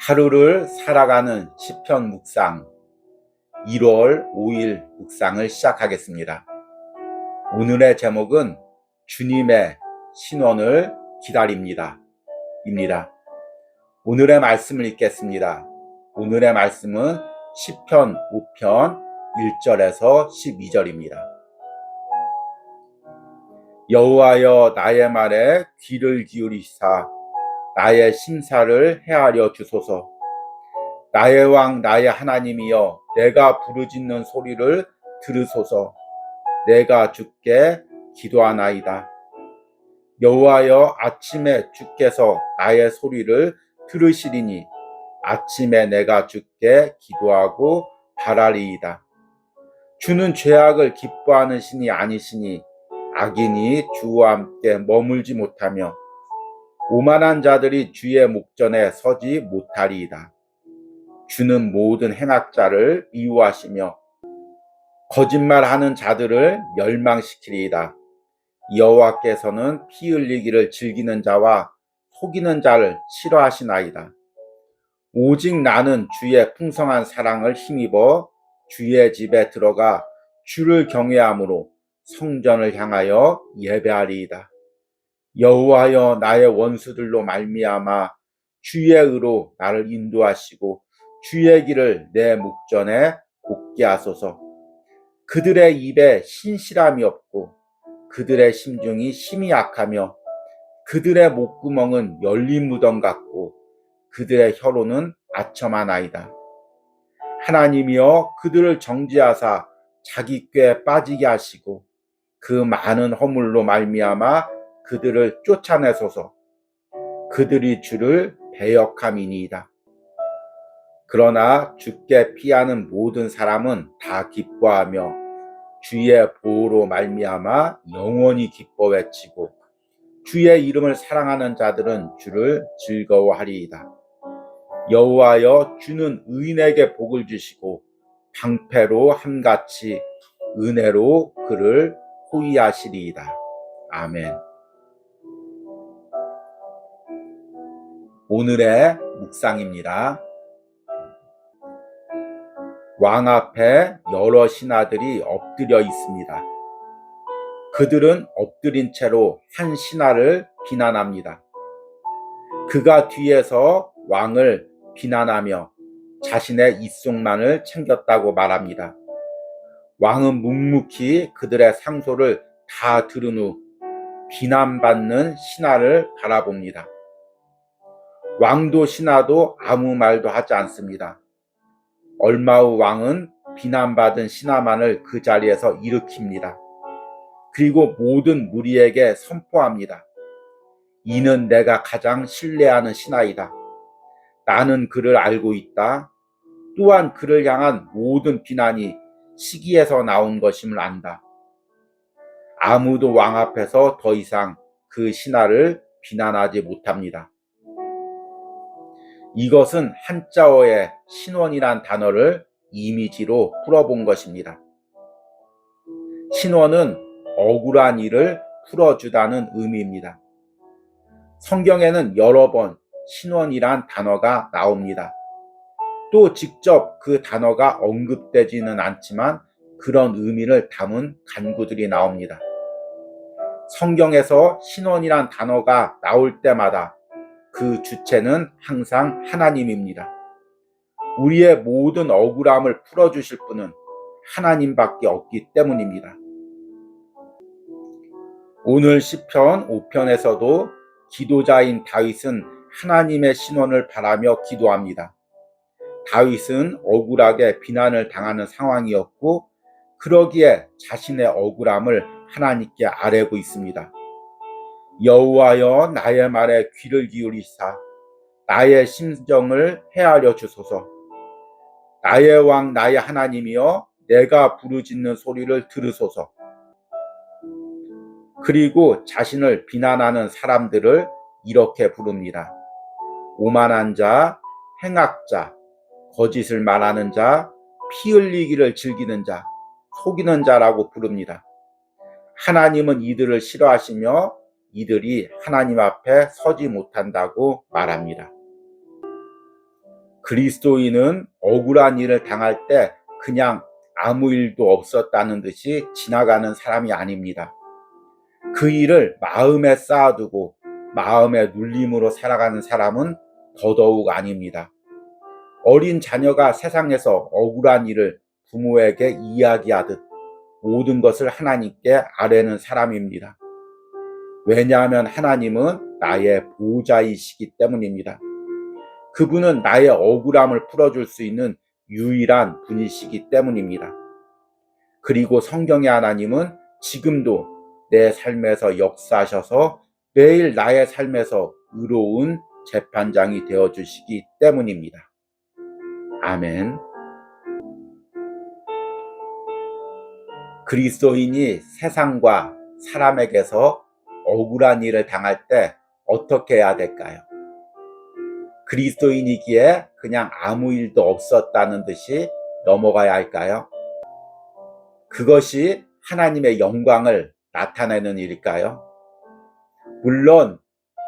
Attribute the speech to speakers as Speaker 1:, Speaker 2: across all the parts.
Speaker 1: 하루를 살아가는 시편 묵상 1월 5일 묵상을 시작하겠습니다. 오늘의 제목은 주님의 신원을 기다립니다 입니다. 오늘의 말씀을 읽겠습니다. 오늘의 말씀은 시편 5편 1절에서 12절입니다. 여호와여 나의 말에 귀를 기울이사 나의 심사를 헤아려 주소서. 나의 왕 나의 하나님이여 내가 부르짖는 소리를 들으소서. 내가 주께 기도하나이다. 여호와여 아침에 주께서 나의 소리를 들으시리니 아침에 내가 주께 기도하고 바라리이다. 주는 죄악을 기뻐하는 신이 아니시니 악인이 주와 함께 머물지 못하며 오만한 자들이 주의 목전에 서지 못하리이다. 주는 모든 행악자를 미워하시며 거짓말하는 자들을 멸망시키리이다. 여호와께서는 피 흘리기를 즐기는 자와 속이는 자를 싫어하시나이다. 오직 나는 주의 풍성한 사랑을 힘입어 주의 집에 들어가 주를 경외함으로 성전을 향하여 예배하리이다. 여호와여 나의 원수들로 말미암아 주의 의로 나를 인도하시고 주의 길을 내 목전에 곱게 하소서. 그들의 입에 신실함이 없고 그들의 심중이 심히 약하며 그들의 목구멍은 열린 무덤 같고 그들의 혀로는 아첨하나이다. 하나님이여 그들을 정죄하사 자기 꾀에 빠지게 하시고 그 많은 허물로 말미암아 그들을 쫓아내소서. 그들이 주를 배역함이니이다. 그러나 주께 피하는 모든 사람은 다 기뻐하며 주의 보호로 말미암아 영원히 기뻐 외치고 주의 이름을 사랑하는 자들은 주를 즐거워하리이다. 여호와여 주는 의인에게 복을 주시고 방패로 함같이 은혜로 그를 호위하시리이다. 아멘. 오늘의 묵상입니다. 왕 앞에 여러 신하들이 엎드려 있습니다. 그들은 엎드린 채로 한 신하를 비난합니다. 그가 뒤에서 왕을 비난하며 자신의 입속만을 챙겼다고 말합니다. 왕은 묵묵히 그들의 상소를 다 들은 후 비난받는 신하를 바라봅니다. 왕도 신하도 아무 말도 하지 않습니다. 얼마 후 왕은 비난받은 신하만을 그 자리에서 일으킵니다. 그리고 모든 무리에게 선포합니다. 이는 내가 가장 신뢰하는 신하이다. 나는 그를 알고 있다. 또한 그를 향한 모든 비난이 시기에서 나온 것임을 안다. 아무도 왕 앞에서 더 이상 그 신하를 비난하지 못합니다. 이것은 한자어의 신원이란 단어를 이미지로 풀어본 것입니다. 신원은 억울한 일을 풀어주다는 의미입니다. 성경에는 여러 번 신원이란 단어가 나옵니다. 또 직접 그 단어가 언급되지는 않지만 그런 의미를 담은 간구들이 나옵니다. 성경에서 신원이란 단어가 나올 때마다 그 주체는 항상 하나님입니다. 우리의 모든 억울함을 풀어주실 분은 하나님밖에 없기 때문입니다. 오늘 시편 5편에서도 기도자인 다윗은 하나님의 신원을 바라며 기도합니다. 다윗은 억울하게 비난을 당하는 상황이었고 그러기에 자신의 억울함을 하나님께 아뢰고 있습니다. 여호와여 나의 말에 귀를 기울이사 나의 심정을 헤아려 주소서. 나의 왕 나의 하나님이여 내가 부르짖는 소리를 들으소서. 그리고 자신을 비난하는 사람들을 이렇게 부릅니다. 오만한 자, 행악자, 거짓을 말하는 자, 피 흘리기를 즐기는 자, 속이는 자라고 부릅니다. 하나님은 이들을 싫어하시며 이들이 하나님 앞에 서지 못한다고 말합니다. 그리스도인은 억울한 일을 당할 때 그냥 아무 일도 없었다는 듯이 지나가는 사람이 아닙니다. 그 일을 마음에 쌓아두고 마음의 눌림으로 살아가는 사람은 더더욱 아닙니다. 어린 자녀가 세상에서 억울한 일을 부모에게 이야기하듯 모든 것을 하나님께 아뢰는 사람입니다. 왜냐하면 하나님은 나의 보호자이시기 때문입니다. 그분은 나의 억울함을 풀어줄 수 있는 유일한 분이시기 때문입니다. 그리고 성경의 하나님은 지금도 내 삶에서 역사하셔서 매일 나의 삶에서 의로운 재판장이 되어주시기 때문입니다. 아멘. 그리스도인이 세상과 사람에게서 억울한 일을 당할 때 어떻게 해야 될까요? 그리스도인이기에 그냥 아무 일도 없었다는 듯이 넘어가야 할까요? 그것이 하나님의 영광을 나타내는 일일까요? 물론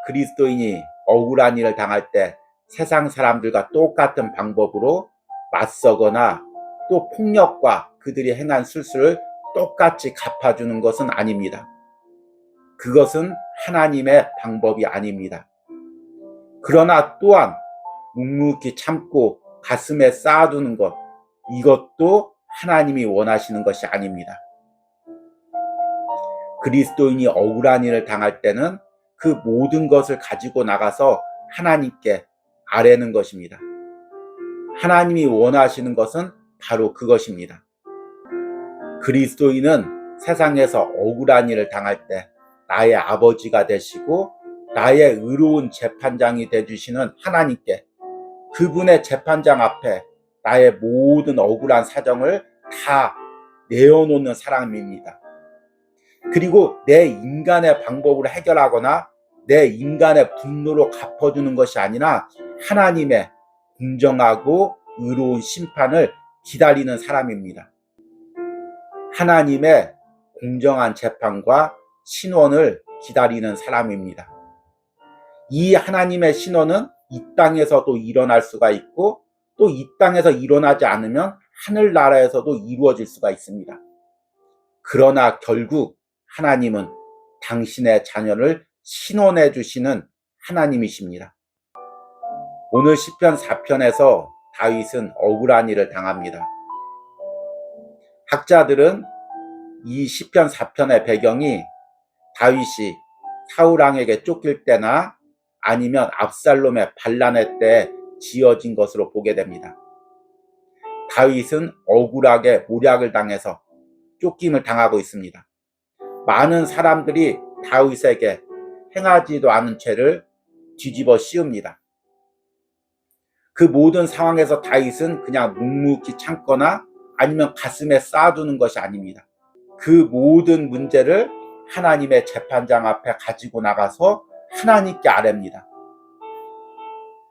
Speaker 1: 그리스도인이 억울한 일을 당할 때 세상 사람들과 똑같은 방법으로 맞서거나 또 폭력과 그들이 행한 술수를 똑같이 갚아주는 것은 아닙니다. 그것은 하나님의 방법이 아닙니다. 그러나 또한 묵묵히 참고 가슴에 쌓아두는 것, 이것도 하나님이 원하시는 것이 아닙니다. 그리스도인이 억울한 일을 당할 때는 그 모든 것을 가지고 나가서 하나님께 아뢰는 것입니다. 하나님이 원하시는 것은 바로 그것입니다. 그리스도인은 세상에서 억울한 일을 당할 때 나의 아버지가 되시고 나의 의로운 재판장이 되주시는 하나님께, 그분의 재판장 앞에 나의 모든 억울한 사정을 다 내어놓는 사람입니다. 그리고 내 인간의 방법으로 해결하거나 내 인간의 분노로 갚아주는 것이 아니라 하나님의 공정하고 의로운 심판을 기다리는 사람입니다. 하나님의 공정한 재판과 신원을 기다리는 사람입니다. 이 하나님의 신원은 이 땅에서도 일어날 수가 있고 또 이 땅에서 일어나지 않으면 하늘나라에서도 이루어질 수가 있습니다. 그러나 결국 하나님은 당신의 자녀를 신원해 주시는 하나님이십니다. 오늘 시편 4편에서 다윗은 억울한 일을 당합니다. 학자들은 이 시편 4편의 배경이 다윗이 사울왕에게 쫓길 때나 아니면 압살롬의 반란의 때 지어진 것으로 보게 됩니다. 다윗은 억울하게 모략을 당해서 쫓김을 당하고 있습니다. 많은 사람들이 다윗에게 행하지도 않은 죄를 뒤집어 씌웁니다. 그 모든 상황에서 다윗은 그냥 묵묵히 참거나 아니면 가슴에 쌓아두는 것이 아닙니다. 그 모든 문제를 하나님의 재판장 앞에 가지고 나가서 하나님께 아뢰입니다.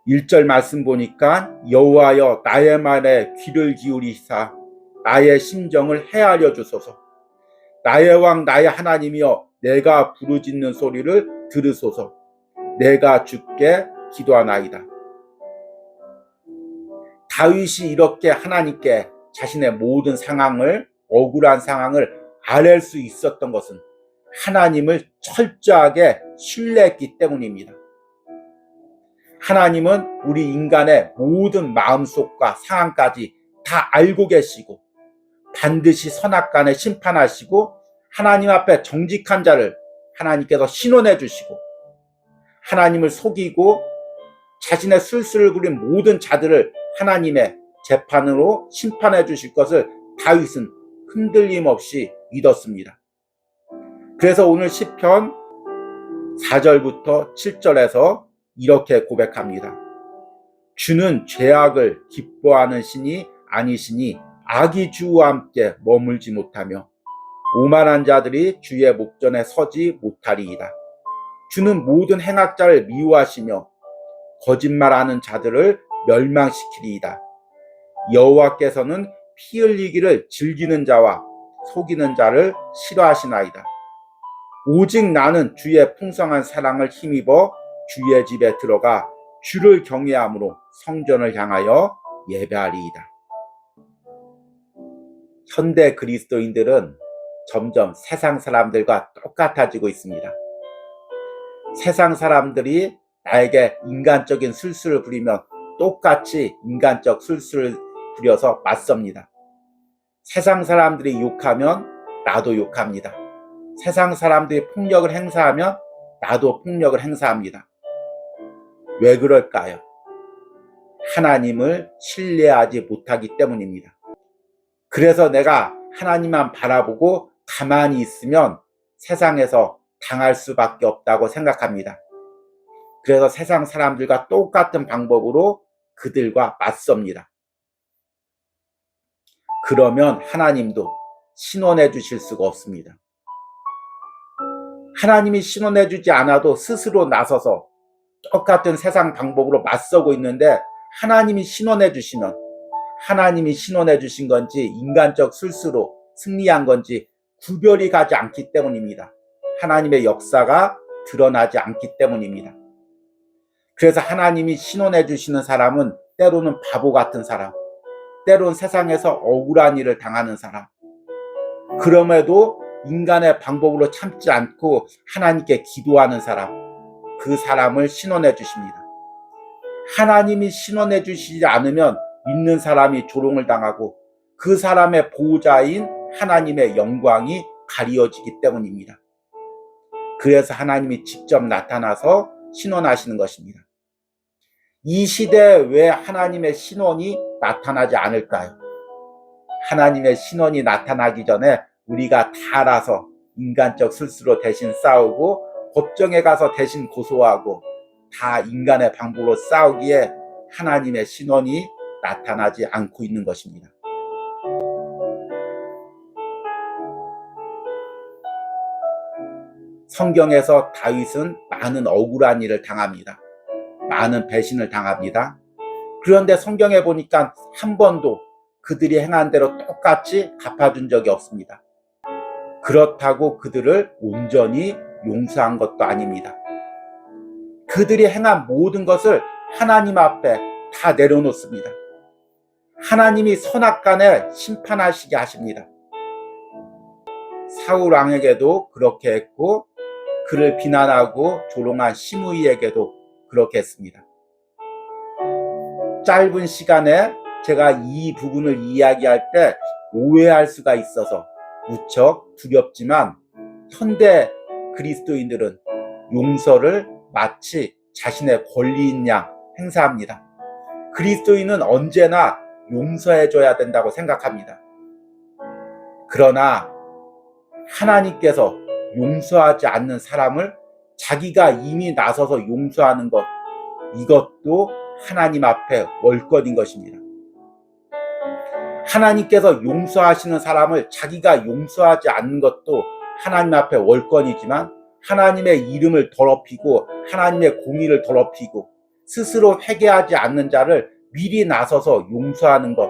Speaker 1: 1절 말씀 보니까 여호와여 나의 말에 귀를 기울이사 나의 심정을 헤아려 주소서. 나의 왕 나의 하나님이여 내가 부르짖는 소리를 들으소서. 내가 주께 기도하나이다. 다윗이 이렇게 하나님께 자신의 모든 상황을, 억울한 상황을 아뢰 수 있었던 것은 하나님을 철저하게 신뢰했기 때문입니다. 하나님은 우리 인간의 모든 마음속과 상황까지 다 알고 계시고 반드시 선악간에 심판하시고 하나님 앞에 정직한 자를 하나님께서 신원해 주시고 하나님을 속이고 자신의 술수를 부린 모든 자들을 하나님의 재판으로 심판해 주실 것을 다윗은 흔들림 없이 믿었습니다. 그래서 오늘 시편 4절부터 7절에서 이렇게 고백합니다. 주는 죄악을 기뻐하는 신이 아니시니 악이 주와 함께 머물지 못하며 오만한 자들이 주의 목전에 서지 못하리이다. 주는 모든 행악자를 미워하시며 거짓말하는 자들을 멸망시키리이다. 여호와께서는 피 흘리기를 즐기는 자와 속이는 자를 싫어하시나이다. 오직 나는 주의 풍성한 사랑을 힘입어 주의 집에 들어가 주를 경외함으로 성전을 향하여 예배하리이다. 현대 그리스도인들은 점점 세상 사람들과 똑같아지고 있습니다. 세상 사람들이 나에게 인간적인 술수를 부리면 똑같이 인간적 술수를 부려서 맞섭니다. 세상 사람들이 욕하면 나도 욕합니다. 세상 사람들이 폭력을 행사하면 나도 폭력을 행사합니다. 왜 그럴까요? 하나님을 신뢰하지 못하기 때문입니다. 그래서 내가 하나님만 바라보고 가만히 있으면 세상에서 당할 수밖에 없다고 생각합니다. 그래서 세상 사람들과 똑같은 방법으로 그들과 맞섭니다. 그러면 하나님도 신원해 주실 수가 없습니다. 하나님이 신원해 주지 않아도 스스로 나서서 똑같은 세상 방법으로 맞서고 있는데 하나님이 신원해 주시면 하나님이 신원해 주신 건지 인간적 술수로 승리한 건지 구별이 가지 않기 때문입니다. 하나님의 역사가 드러나지 않기 때문입니다. 그래서 하나님이 신원해 주시는 사람은 때로는 바보 같은 사람, 때로는 세상에서 억울한 일을 당하는 사람, 그럼에도 인간의 방법으로 참지 않고 하나님께 기도하는 사람, 그 사람을 신원해 주십니다. 하나님이 신원해 주시지 않으면 믿는 사람이 조롱을 당하고 그 사람의 보호자인 하나님의 영광이 가리워지기 때문입니다. 그래서 하나님이 직접 나타나서 신원하시는 것입니다. 이 시대에 왜 하나님의 신원이 나타나지 않을까요? 하나님의 신원이 나타나기 전에 우리가 다 알아서 인간적 술수로 대신 싸우고 법정에 가서 대신 고소하고 다 인간의 방법으로 싸우기에 하나님의 신원이 나타나지 않고 있는 것입니다. 성경에서 다윗은 많은 억울한 일을 당합니다. 많은 배신을 당합니다. 그런데 성경에 보니까 한 번도 그들이 행한 대로 똑같이 갚아준 적이 없습니다. 그렇다고 그들을 온전히 용서한 것도 아닙니다. 그들이 행한 모든 것을 하나님 앞에 다 내려놓습니다. 하나님이 선악간에 심판하시게 하십니다. 사울 왕에게도 그렇게 했고 그를 비난하고 조롱한 시므이에게도 그렇게 했습니다. 짧은 시간에 제가 이 부분을 이야기할 때 오해할 수가 있어서 무척 두렵지만 현대 그리스도인들은 용서를 마치 자신의 권리인 양 행사합니다. 그리스도인은 언제나 용서해줘야 된다고 생각합니다. 그러나 하나님께서 용서하지 않는 사람을 자기가 이미 나서서 용서하는 것, 이것도 하나님 앞에 월권인 것입니다. 하나님께서 용서하시는 사람을 자기가 용서하지 않는 것도 하나님 앞에 월권이지만 하나님의 이름을 더럽히고 하나님의 공의를 더럽히고 스스로 회개하지 않는 자를 미리 나서서 용서하는 것,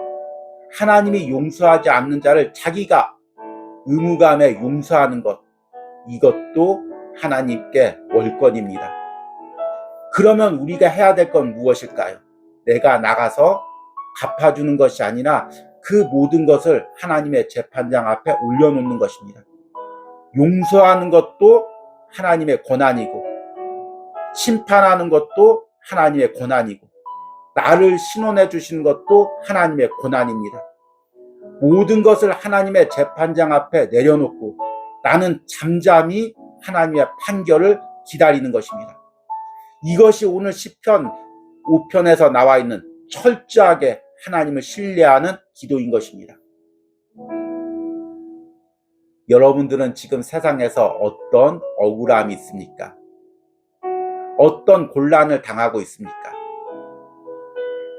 Speaker 1: 하나님이 용서하지 않는 자를 자기가 의무감에 용서하는 것, 이것도 하나님께 월권입니다. 그러면 우리가 해야 될 건 무엇일까요? 내가 나가서 갚아주는 것이 아니라 그 모든 것을 하나님의 재판장 앞에 올려놓는 것입니다. 용서하는 것도 하나님의 권한이고 심판하는 것도 하나님의 권한이고 나를 신원해 주시는 것도 하나님의 권한입니다. 모든 것을 하나님의 재판장 앞에 내려놓고 나는 잠잠히 하나님의 판결을 기다리는 것입니다. 이것이 오늘 시편 5편에서 나와 있는 철저하게 하나님을 신뢰하는 기도인 것입니다. 여러분들은 지금 세상에서 어떤 억울함이 있습니까? 어떤 곤란을 당하고 있습니까?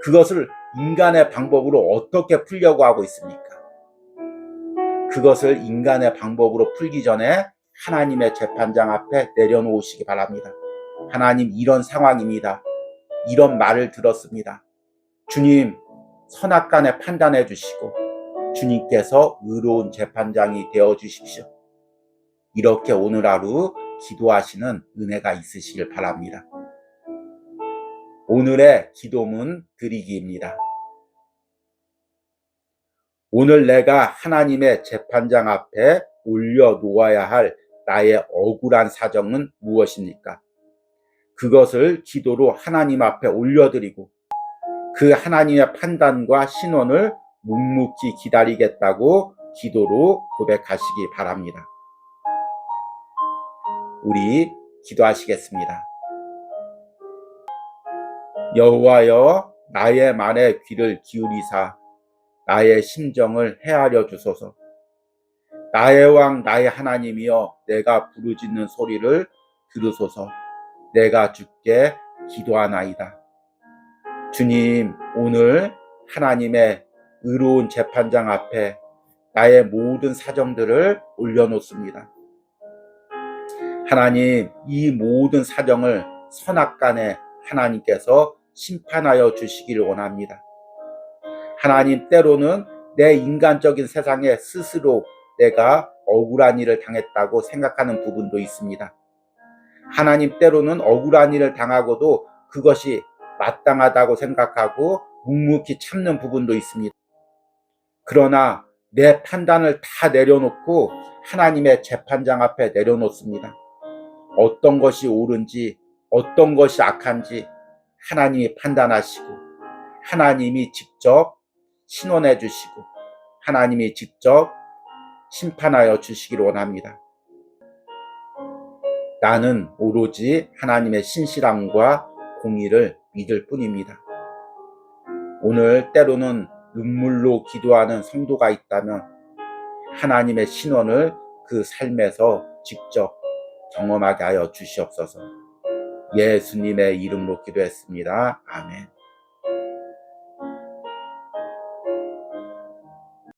Speaker 1: 그것을 인간의 방법으로 어떻게 풀려고 하고 있습니까? 그것을 인간의 방법으로 풀기 전에 하나님의 재판장 앞에 내려놓으시기 바랍니다. 하나님, 이런 상황입니다. 이런 말을 들었습니다. 주님, 선악간에 판단해 주시고 주님께서 의로운 재판장이 되어 주십시오. 이렇게 오늘 하루 기도하시는 은혜가 있으시길 바랍니다. 오늘의 기도문 드리기입니다. 오늘 내가 하나님의 재판장 앞에 올려놓아야 할 나의 억울한 사정은 무엇입니까? 그것을 기도로 하나님 앞에 올려드리고 그 하나님의 판단과 신원을 묵묵히 기다리겠다고 기도로 고백하시기 바랍니다. 우리 기도하시겠습니다. 여호와여, 나의 말에 귀를 기울이사 나의 심정을 헤아려 주소서. 나의 왕 나의 하나님이여, 내가 부르짖는 소리를 들으소서. 내가 주께 기도하나이다. 주님, 오늘 하나님의 의로운 재판장 앞에 나의 모든 사정들을 올려놓습니다. 하나님, 이 모든 사정을 선악간에 하나님께서 심판하여 주시기를 원합니다. 하나님, 때로는 내 인간적인 세상에 스스로 내가 억울한 일을 당했다고 생각하는 부분도 있습니다. 하나님, 때로는 억울한 일을 당하고도 그것이 마땅하다고 생각하고 묵묵히 참는 부분도 있습니다. 그러나 내 판단을 다 내려놓고 하나님의 재판장 앞에 내려놓습니다. 어떤 것이 옳은지 어떤 것이 악한지 하나님이 판단하시고 하나님이 직접 신원해 주시고 하나님이 직접 심판하여 주시기를 원합니다. 나는 오로지 하나님의 신실함과 공의를 믿을 뿐입니다. 오늘 때로는 눈물로 기도하는 성도가 있다면 하나님의 신원을 그 삶에서 직접 경험하게 하여 주시옵소서. 예수님의 이름으로 기도했습니다. 아멘.